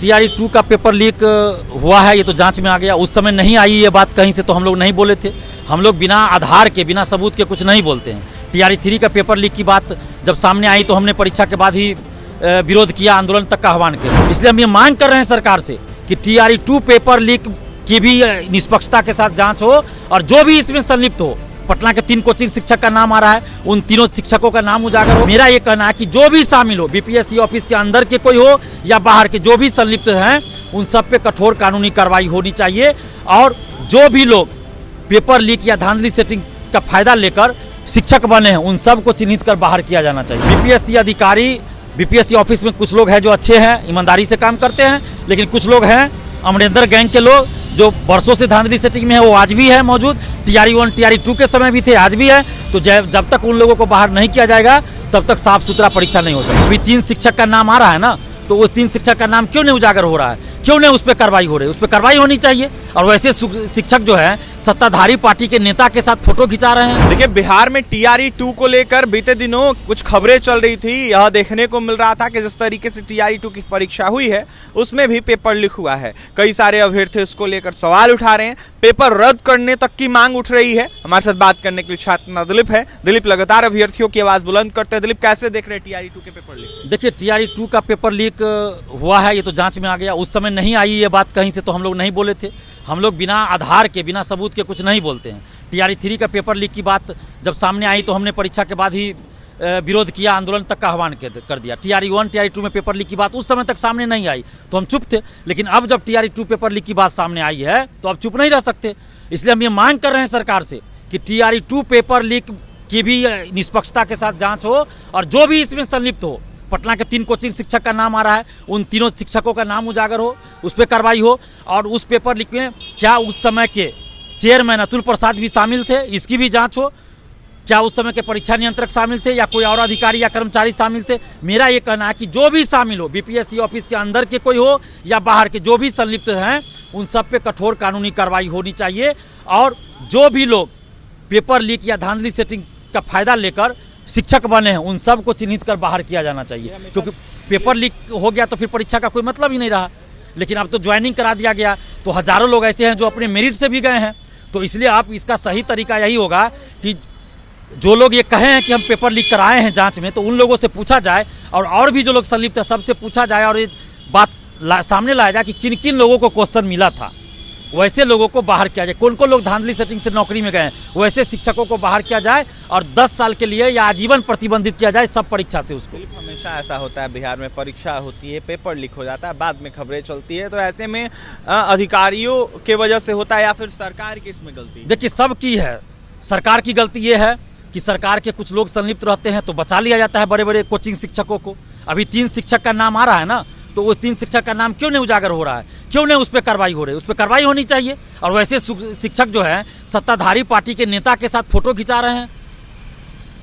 TRE 2 का paper leak हुआ है, ये तो जांच में आ गया। उस समय नहीं आई ये बात कहीं से, तो हम लोग नहीं बोले थे। हम लोग बिना आधार के, बिना सबूत के कुछ नहीं बोलते हैं। टीआरई 3 का पेपर लीक की बात जब सामने आई तो हमने परीक्षा के बाद ही विरोध किया, आंदोलन तक का आह्वान किया। इसलिए हम ये मांग कर रहे हैं सरकार से कि टीआरई 2 पेपर लीक की भी निष्पक्षता के साथ जाँच हो, और जो भी इसमें संलिप्त हो, पटना के 3 कोचिंग शिक्षक का नाम आ रहा है, उन तीनों शिक्षकों का नाम उजागर हो। मेरा ये कहना है कि जो भी शामिल हो, बीपीएससी ऑफिस के अंदर के कोई हो या बाहर के, जो भी संलिप्त हैं, उन सब पे कठोर कानूनी कार्रवाई होनी चाहिए। और जो भी लोग पेपर लीक या धांधली सेटिंग का फायदा लेकर शिक्षक बने हैं, उन सब को चिन्हित कर बाहर किया जाना चाहिए। बीपीएससी अधिकारी, बीपीएससी ऑफिस में कुछ लोग हैं जो अच्छे हैं, ईमानदारी से काम करते हैं, लेकिन कुछ लोग हैं अमरिंदर गैंग के लोग जो वर्षों से धांधली सेटिंग में है, वो आज भी है मौजूद। टीआरई 1 टीआरई 2 के समय भी थे, आज भी है। तो जब तक उन लोगों को बाहर नहीं किया जाएगा तब तक साफ सुथरा परीक्षा नहीं हो सकती। अभी 3 शिक्षक का नाम आ रहा है ना, तो वो 3 शिक्षक का नाम क्यों नहीं उजागर हो रहा है, क्यों नहीं उस पर कार्रवाई हो रही है? उस पर कार्रवाई होनी चाहिए। और वैसे शिक्षक जो है सत्ताधारी पार्टी के नेता के साथ फोटो खिंचा रहे हैं। देखिए, बिहार में टीआरई 2 को लेकर बीते दिनों कुछ खबरें चल रही थी। यह देखने को मिल रहा था कि जिस तरीके से टीआरई 2 की परीक्षा हुई है, उसमें भी पेपर लीक हुआ है। कई सारे अभ्यर्थी उसको लेकर सवाल उठा रहे हैं, पेपर रद्द करने तक की मांग उठ रही है। हमारे साथ बात करने के लिए छात्र दिलीप है। दिलीप, लगातार अभ्यर्थियों की आवाज बुलंद करते हैं। दिलीप, कैसे देख रहे हैं टीआरई 2 के पेपर लीक? देखिए, टीआरई 2 का पेपर लीक हुआ है, ये तो जांच में आ गया। उस समय नहीं आई ये बात कहीं से, तो हम लोग नहीं बोले थे। हम लोग बिना आधार के, बिना सबूत के कुछ नहीं बोलते हैं। टीआरई 3 का पेपर लीक की बात जब सामने आई तो हमने परीक्षा के बाद ही विरोध किया, आंदोलन तक का आह्वान कर दिया। टीआरई 1 टीआरई 2 में पेपर लीक की बात उस समय तक सामने नहीं आई तो हम चुप थे, लेकिन अब जब टीआरई 2 पेपर लीक की बात सामने आई है तो अब चुप नहीं रह सकते। इसलिए हम ये मांग कर रहे हैं सरकार से कि टीआरई 2 पेपर लीक की भी निष्पक्षता के साथ जाँच हो, और जो भी इसमें संलिप्त हो, पटना के 3 कोचिंग शिक्षक का नाम आ रहा है, उन तीनों शिक्षकों का नाम उजागर हो, उस पर कार्रवाई हो। और उस पेपर लीक में क्या उस समय के चेयरमैन अतुल प्रसाद भी शामिल थे, इसकी भी जांच हो। क्या उस समय के परीक्षा नियंत्रक शामिल थे या कोई और अधिकारी या कर्मचारी शामिल थे? मेरा ये कहना है कि जो भी शामिल हो, बीपीएससी ऑफिस के अंदर के कोई हो या बाहर के, जो भी संलिप्त हैं, उन सब पे कठोर कानूनी कार्रवाई होनी चाहिए। और जो भी लोग पेपर लीक या धांधली सेटिंग का फायदा लेकर शिक्षक बने हैं, उन सब को चिन्हित कर बाहर किया जाना चाहिए। क्योंकि पेपर लीक हो गया तो फिर परीक्षा का कोई मतलब ही नहीं रहा। लेकिन अब तो ज्वाइनिंग करा दिया गया, तो हजारों लोग ऐसे हैं जो अपने मेरिट से भी गए हैं। तो इसलिए आप इसका सही तरीका यही होगा कि जो लोग ये कहे हैं कि हम पेपर लीक कराए हैं जांच में, तो उन लोगों से पूछा जाए, और भी जो लोग संलिप्त है सबसे पूछा जाए, और ये बात सामने लाया जाए कि किन किन लोगों को क्वेश्चन मिला था, वैसे लोगों को बाहर किया जाए। कौन कौन लोग धांधली सेटिंग से नौकरी में गए हैं, वैसे शिक्षकों को बाहर किया जाए, और 10 साल के लिए या आजीवन प्रतिबंधित किया जाए सब परीक्षा से उसको। हमेशा ऐसा होता है, बिहार में परीक्षा होती है, पेपर लीक हो जाता है, बाद में खबरें चलती है। तो ऐसे में अधिकारियों के वजह से होता है या फिर सरकार की इसमें गलती? देखिए, सबकी है। सरकार की गलती ये है कि सरकार के कुछ लोग संलिप्त रहते हैं तो बचा लिया जाता है बड़े बड़े कोचिंग शिक्षकों को। अभी 3 शिक्षक का नाम आ रहा है ना, तो वो 3 शिक्षक का नाम क्यों नहीं उजागर हो रहा है, क्यों नहीं उस पर कार्रवाई हो रही है? उस पर कार्रवाई होनी चाहिए। और वैसे शिक्षक जो है सत्ताधारी पार्टी के नेता के साथ फोटो खिंचा रहे हैं,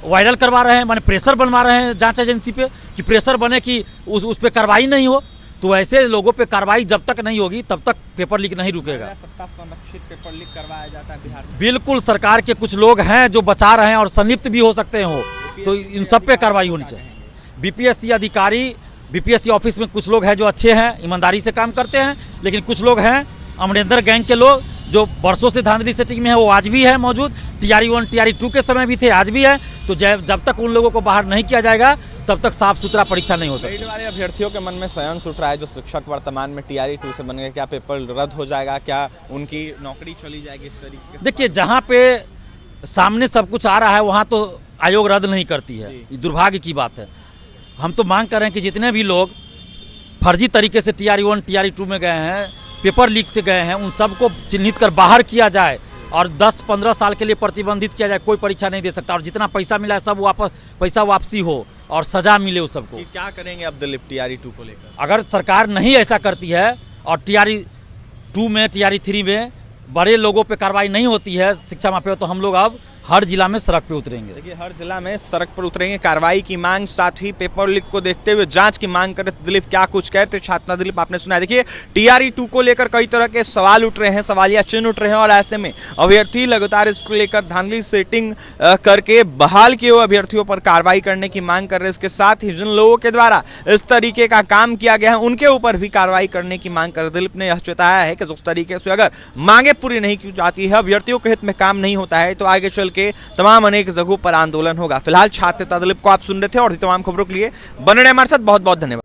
वायरल करवा रहे हैं, माने प्रेशर बनवा रहे हैं जांच एजेंसी पे कि प्रेशर बने कि उस पर कार्रवाई नहीं हो। तो ऐसे लोगों पे कार्रवाई जब तक नहीं होगी तब तक पेपर लीक नहीं रुकेगा। सत्ता संरक्षित पेपर लीक करवाया जाता है बिहार में? बिल्कुल, सरकार के कुछ लोग हैं जो बचा रहे हैं और संलिप्त भी हो सकते हो, तो इन सब पे कार्रवाई होनी चाहिए। बीपीएससी अधिकारी, बीपीएससी ऑफिस में कुछ लोग हैं जो अच्छे हैं, ईमानदारी से काम करते हैं, लेकिन कुछ लोग हैं अमरिंदर गैंग के लोग जो वर्षों से धांधली सेटिंग में है, वो आज भी है मौजूद। टीआरई 1 टीआरई 2 के समय भी थे, आज भी है। तो जब तक उन लोगों को बाहर नहीं किया जाएगा तब तक साफ सुथरा परीक्षा नहीं हो सकती। वाले अभ्यर्थियों के मन में संशय उठ रहा है, जो शिक्षक वर्तमान में टीआरई 2 से बन गए, क्या पेपर रद्द हो जाएगा, क्या उनकी नौकरी चली जाएगी इस तरीके से? देखिए, जहाँ पे सामने सब कुछ आ रहा है वहाँ तो आयोग रद्द नहीं करती है, ये दुर्भाग्य की बात है। हम तो मांग कर रहे हैं कि जितने भी लोग फर्जी तरीके से टीआरई 1 टीआरई 2 में गए हैं, पेपर लीक से गए हैं, उन सब को चिन्हित कर बाहर किया जाए और 10-15 साल के लिए प्रतिबंधित किया जाए। कोई परीक्षा नहीं दे सकता, और जितना पैसा मिला है सब पैसा वापसी हो और सजा मिले उस सबको। क्या करेंगे अब दिलीप टीआरई 2 को लेकर? अगर सरकार नहीं ऐसा करती है और टीआरई 2 में टीआरई 3 में बड़े लोगों पे कार्रवाई नहीं होती है शिक्षा माफिया, तो हम लोग अब हर जिला में सड़क पे उतरेंगे। देखिए हर जिला में सड़क पर उतरेंगे, कार्रवाई की मांग, साथ ही पेपर लीक को देखते हुए जांच की मांग कर रहे दिलीप। क्या कुछ कहते छात्रा दिलीप आपने सुना है। देखिए टीआरई 2 को लेकर कई तरह के सवाल उठ रहे हैं, सवालिया चिन्ह उठ रहे हैं और ऐसे में अभ्यर्थी लगातार इसको लेकर धांधली सेटिंग करके बहाल किए हुए अभ्यर्थियों पर कार्रवाई करने की मांग कर रहे हैं। इसके साथ ही जिन लोगों के द्वारा इस तरीके का काम किया गया है उनके ऊपर भी कार्रवाई करने की मांग कर दिलीप ने यह चेताया है कि जिस तरीके से अगर मांगे पूरी नहीं की जाती है, अभ्यर्थियों के हित में काम नहीं होता है, तो आगे चल के तमाम अनेक जगहों पर आंदोलन होगा। फिलहाल छात्र दिलीप को आप सुन रहे थे और तमाम खबरों के लिए बने रहे हमारे साथ। बहुत बहुत धन्यवाद।